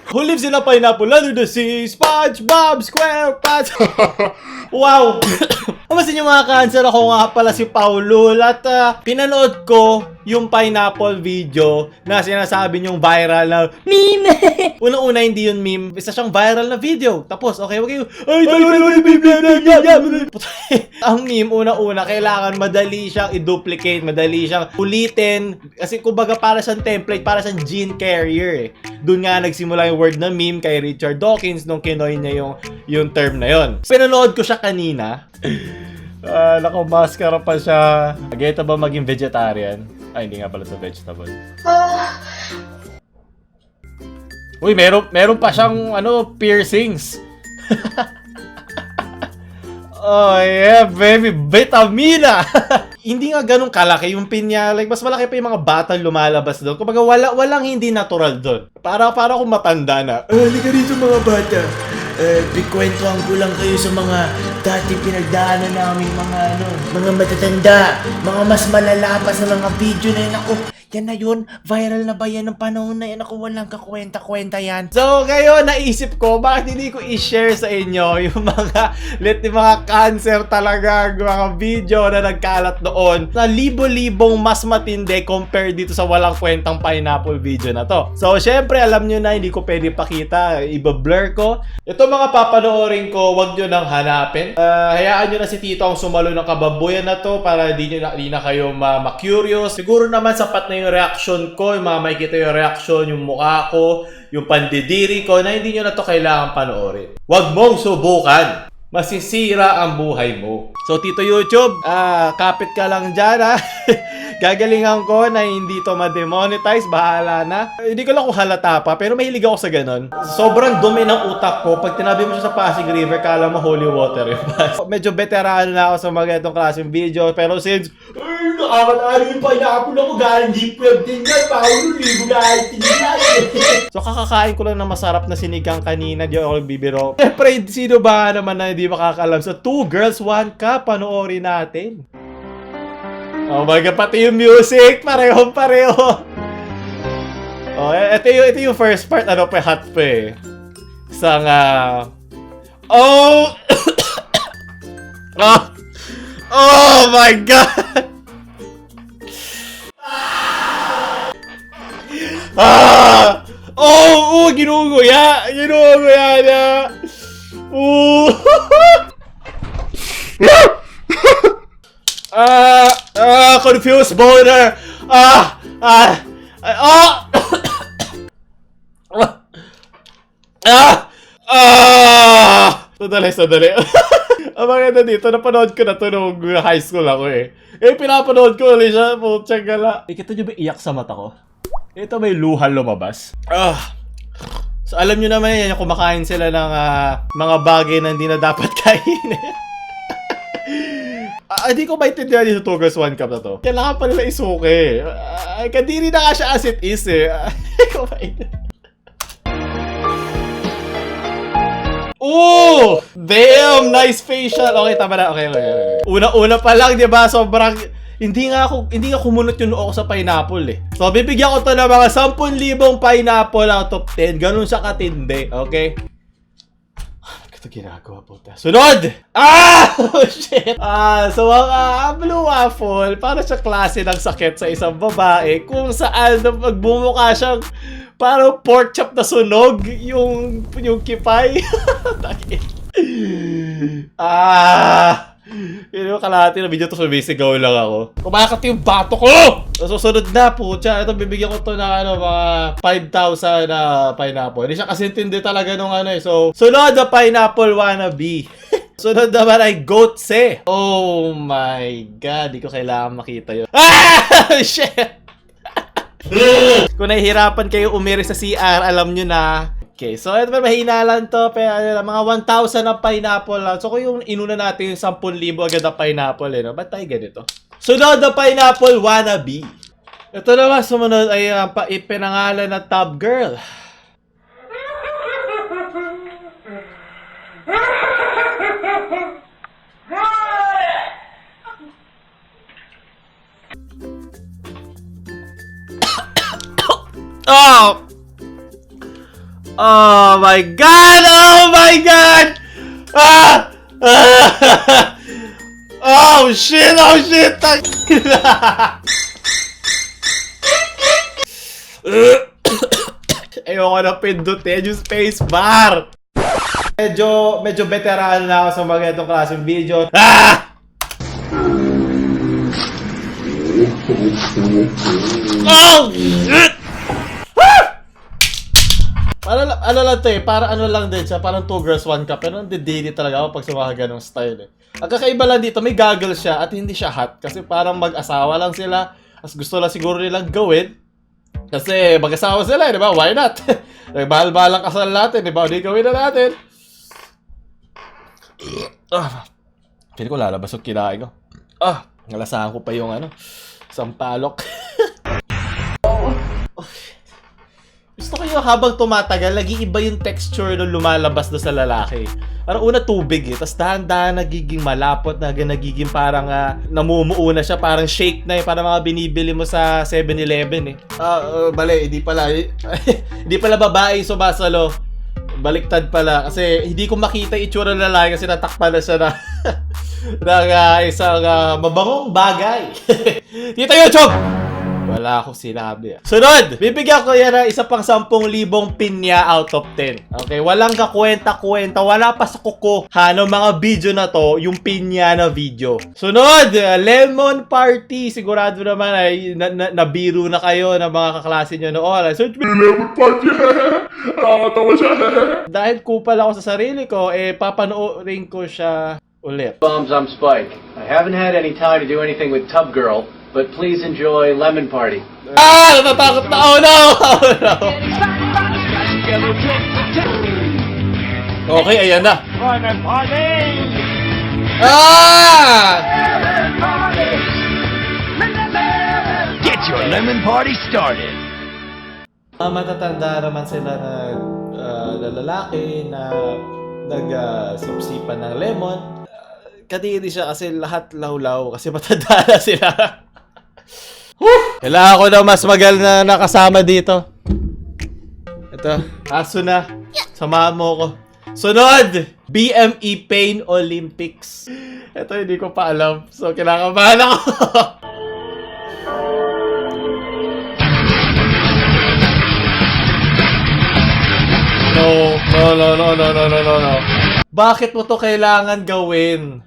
Who lives in a pineapple under the sea? SpongeBob SquarePants! Wow! Kamusta niyo mga cancer? Ako nga pala si Paulo at pinanood ko yung pineapple video na sinasabi niyong viral na meme! Unang-una hindi yun meme, isa siyang viral na video. Tapos, okay, ay, ang meme, una-una, kailangan madali siyang i-duplicate, madali siyang ulitin. Kasi kumbaga para siyang template, para siyang gene carrier eh. Doon nga nagsimula yung word na meme kay Richard Dawkins nung kinoy niya yung term na yon. Pinanood ko siya kanina. Nakamaskara pa siya. Ageta ba maging vegetarian? Ay, hindi nga pala ito vegetable. Uy, meron pa siyang piercings. Oh yeah, baby, vitamina! Hindi nga ganun kalaki yung pinya. Like, mas malaki pa yung mga batang lumalabas doon. Kumbaga, walang hindi natural doon. Para akong matanda na. Halika rito mga bata. Bikwentuhan ko lang kayo sa mga dati pinagdaanan namin mga matatanda. Mga mas malala pa sa mga video na yun. Ako, yan na yun. Viral na ba yan ng panahon na yan? Ako, walang kakwenta-kwenta yan. So, ngayon, naisip ko, bakit hindi ko i-share sa inyo yung mga cancer talaga, mga video na nagkalat noon na libo-libong mas matindi compare dito sa walang kwentang pineapple video na to. So, syempre, alam nyo na, hindi ko pwede pakita. Iba-blur ko. Ito mga papanoorin ko, wag nyo nang hanapin. Hayaan nyo na si Tito ang sumalo ng kababuyan na to para di na kayo ma-curious. Siguro naman sapat na yung reaction ko, yung makikita yung reaction, yung mukha ko, yung pandidiri ko, na hindi nyo na to kailangan panoorin. Wag mong subukan. Masisira ang buhay mo. So, Tito YouTube, kapit ka lang dyan, ha? Gagalingan ko na hindi to ma-demonetize. Bahala na. Hindi ko lang kung halata pa, pero mahilig ako sa ganon. Sobrang dumi ng utak ko. Pag tinabi mo siya sa Pasig River, kala mo holy water yun. Medyo veterano na ako sa mga itong klaseng video. Pero since, nakakataano yung pineapple ako, galing deep web din yan. Paulo, libo galing tingnan. So, kakakain ko lang ng masarap na sinigang kanina. Di ako bibiro. Siyempre, sino ba naman na hindi makakalam sa 2 Girls 1 Cup? Panoorin natin. Oh my God, pati yung music, pareho. Oh, ito yung first part, hot pa eh. Isang, oh! Oh my God! Ginuguya na! Confused boner. Sadali. Ang maganda dito, napanood ko na to nung high school ako eh. Pinapanood ko ulit siya, putya gala. Kita nyo ba iyak sa mata ko? Ito may luha lumabas. So alam nyo naman yan, kumakain sila ng mga bagay na hindi na dapat kainin. Hindi ko maintindihan yung 2 Girls 1 Cup na to. Kailangan pa nila isuke. Kadiri na nga siya as it is eh. Oh! Damn! Nice facial! Okay, tama na. Okay. Una-una pa lang, di ba? Sobrang... Hindi nga kumunot yung noo ko sa pineapple eh. So, bibigyan ko to ng mga 10,000 pineapple out of 10. Ganun siya katindi. Okay? Ito ginagawa po ta. Sunod! Oh, shit! So ang Blue Waffle, para sa klase ng sakit sa isang babae kung saan magbumukha siyang parang pork chop na sunog yung kipay. Yung kalahati na video to, sumisigaw lang ako. Kumakat yung bato ko! Susunod na po, ito bibigyan ko to ng mga 5,000 na pineapple. Hindi siya kasi intindi talaga nung eh. So, sunod na pineapple wannabe. Sunod naman ay goatse. Oh my God, di ko kailangan makita yun. Shit! Kung nahihirapan kayo umiri sa CR, alam nyo na. Okay, so ito pa mahina lang to, pero mga 1,000 na pineapple lang. So kung yung inuna natin yung 10,000 agad na pineapple no? Ba't tayo ganito? Sunod na pineapple wannabe. Ito naman sumunod ay ipinangalan na Top Girl. Oh! Oh my God! Oh my God! Ah! Ah! Oh shit! Oh shit! Ayoko na pindutin yung space bar. Medyo veterano na ako sa mga itong klaseng video. Ah! Oh shit! Ano lang to eh, para ano lang din siya, parang 2 girls 1 cup. Pero nandidiri talaga ako pag sa mga ganong style eh. Ang kakaiba lang dito, may goggles siya at hindi siya hot. Kasi parang mag-asawa lang sila. As gusto lang siguro nilang gawin. Kasi mag-asawa sila, di ba? Why not? Bahal-bahalang kasal natin, di ba? Hindi gawin na natin. Pili ko lalabas yung kinain ko. Nalasahan ko pa yung sampalok. Gusto ko yung habang tumatagal, nag-iiba yung texture nung lumalabas doon sa lalaki. Parang una tubig eh, tapos dahan-dahan nagiging malapot, nagiging parang namumuo na siya, parang shake na eh, parang mga binibili mo sa 7-Eleven eh. Bale, hindi pala babae sumasalo. Baliktad pala, kasi hindi ko makita yung itsura ng lalaki kasi natakpan na siya na ng isang mabangong bagay. Tito YouTube! Wala akong sinabi. Sunod! Bibigyan ko yan ng isa pang 10,000 pinya out of 10. Okay? Walang kakwenta-kwenta. Wala pa sa kuko. Ng mga video na to, yung pinya na video. Sunod! Lemon Party. Sigurado naman ay nabiru na kayo ng mga kaklase nyo noon. Search me Lemon Party. Tawa siya. Dahil kupal ako sa sarili ko, papanoorin ko siya ulit. Bombs, I'm Spike. I haven't had any time to do anything with Tub Girl, but please enjoy Lemon Party. Natatakot na! Oh no! Oh no! Okay, ayan na. Lemon Party! Get your Lemon Party started! Matatanda naman sila na lalaki na nagsipsipan ng lemon. Kadiri siya kasi lahat lawlaw kasi matanda na sila. Kailangan ko na mas magal na nakasama dito. Ito, aso na. Samahan mo ko. Sunod! BME Pain Olympics. Ito hindi ko pa alam. So, kinakabahan ako. No. Bakit mo to kailangan gawin?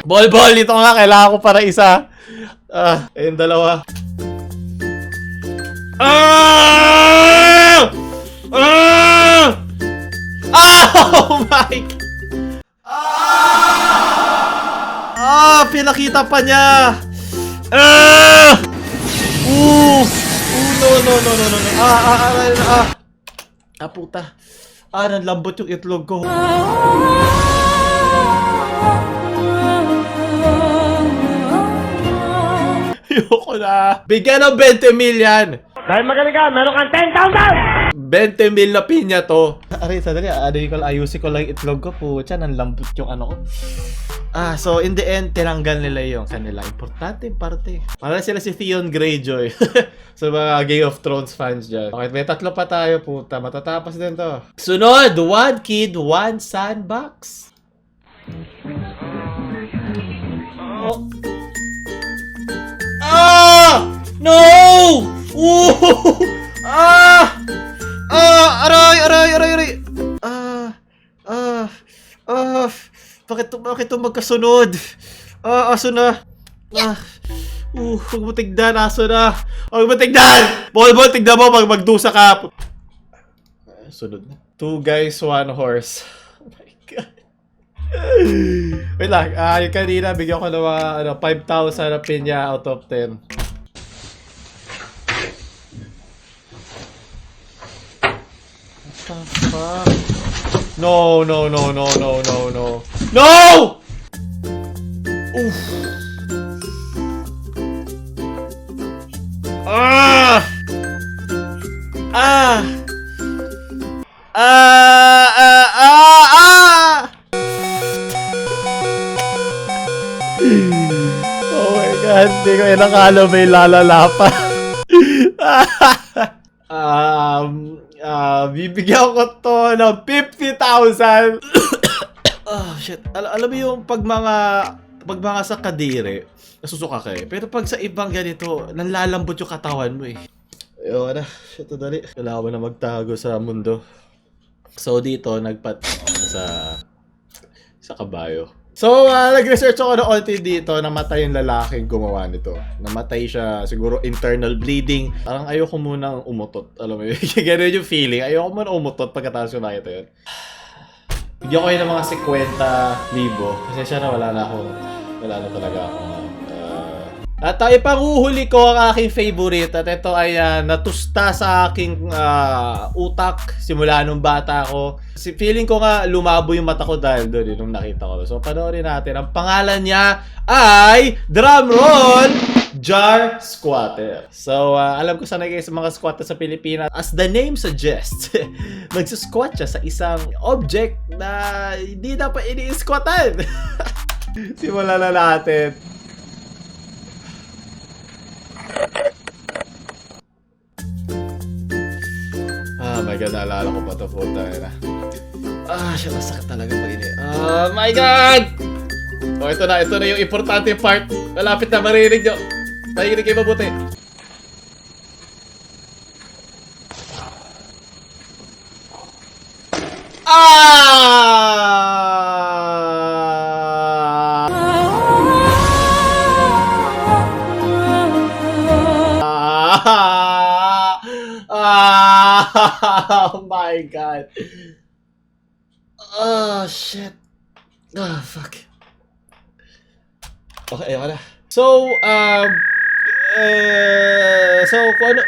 Ball, ito nga, kailangan ko para isa. Ayun, dalawa. Oh my God! Pinakita pa niya! No. Puta. Nanlambot yung itlog ko. Ayoko na. Bigyan ng 20 million. Dahil magaling ka, meron kang 10,000! 20 mil na pinya to. Aray, sadali. Ayusin ko lang yung itlog ko. Pucha, nanlambot yung ano ko. So in the end, tinanggal nila yung kanila importante parte. Para sila si Theon Greyjoy. So mga Game of Thrones fans dyan. Okay, may 3 pa tayo, puta. Matatapos din to. Sunod, 1 kid, 1 sandbox. No! Aray. Bakit to magkasunod? Aso na. Huwag mo tignan, aso na. Huwag mo tignan! Ball, tignan mo pag magdusa ka. Sunod na. 2 guys, 1 horse. Oh my God. Wait lang, yung kanina, bigyan ko ng mga 5,000 na pinya out of 10. What the fuck? No! Oof. Oh my God, hindi ko inakala may lalala pa. Bibigyan ko to ng 50,000. Oh, shit. Alam mo yung pag mga sa kadire, nasusuka ka eh. Pero pag sa ibang ganito, nanlalambot yung katawan mo eh. Ayun na. Shit, dali. Kailangan mo na magtago sa mundo. So, dito, sa kabayo. So, nag-research ako ng onti dito, namatay yung lalaking gumawa nito. Namatay siya, siguro internal bleeding. Parang ayoko munang umutot. Alam mo yun, gano'n yung feeling. Ayoko munang umutot pagkatapos ko nakita yun. Bigyan ko yun ng mga 50,000. Kasi siya na wala na talaga ako. At ipanguhuli ko ang aking favorite. At ito ay natusta sa aking utak simula nung bata ako. Feeling ko nga lumabo yung mata ko dahil doon nung nakita ko. So panoorin natin. Ang pangalan niya ay, drum roll, Jar Squatter. So alam ko sanay kayo sa mga squatter sa Pilipinas. As the name suggests, magsusquat siya sa isang object na hindi dapat ini-squatan. Simulan na natin. Oh my god, naalala ko pa ito, puta na. Siya, masakit talaga pag ini. Oh my god! Oh, ito na yung importante part. Malapit na marinig nyo. Makikinig kayo mabuti. Oh my god. Oh shit. Oh fuck. Okay, wala. So kung ano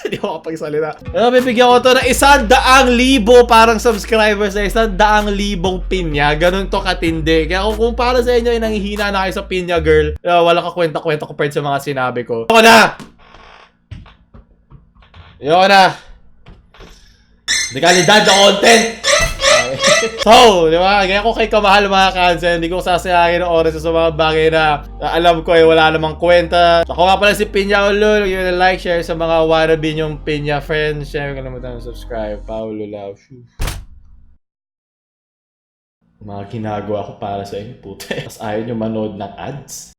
hindi ko kapagsalita. Bibigyan ko to ng 100,000 parang subscribers na 100,000 pinya. Ganun to katindi. Kaya kung para sa inyo ay nanghihina na kayo sa pinya girl, wala ka kwenta-kwenta compared sa mga sinabi ko. Ayoko na! Hindi kalidad na content! So, di ba? Kaya ko kay kamahal mga kansen, hindi ko sasayangin ng oras sa mga bagay na alam ko ay wala namang kwenta. Ako nga pala si Pinya Ulo. Yung like, share sa mga wannabe nyong Pinya friends. Share ka naman tayo subscribe. Paulo Love. Mga ginagawa ko para sa inyo, puta. Tapos ayaw nyo manood ng ads.